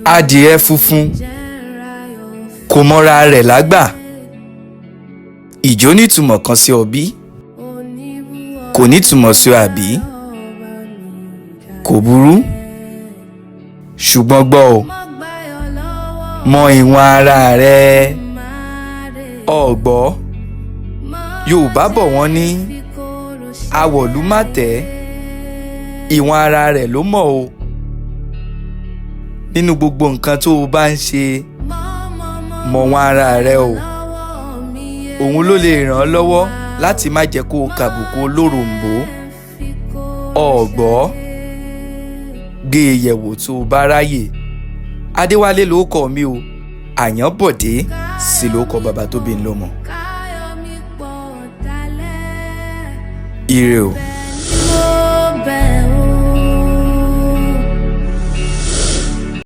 Adìẹ funfun kò mọra rẹ̀ lágbà. Ìjó nítumọ̀ kan sí ọ bí? Kò nítumọ̀ sí ọ àbí? Kò burú. Ṣùgbọ́n gbọ́ o, mọ ìwọ̀n ara rẹ. Ọ̀gbọ́, Yorùbá bọ̀ wọ́n ní awọ̀lú má tẹ̀, ìwọ̀n ara rẹ̀ ló mọ̀ o. Nínú gbogbo nǹkan tó o bá ń ṣe, mọ̀ wọ̀n ara rẹ o. Òun ló lè ràn ọ́ lọ́wọ́ láti má jẹ́ kó o kàbùkù olóròǹbó. Ọ̀gbọ́, gbé e yẹ̀wò tó o bá ráyè. Adéwálé ló kọ mi o, Àyànbọ̀dé sì ló kọ bàbá tó bí n lọ́mọ. Ire o.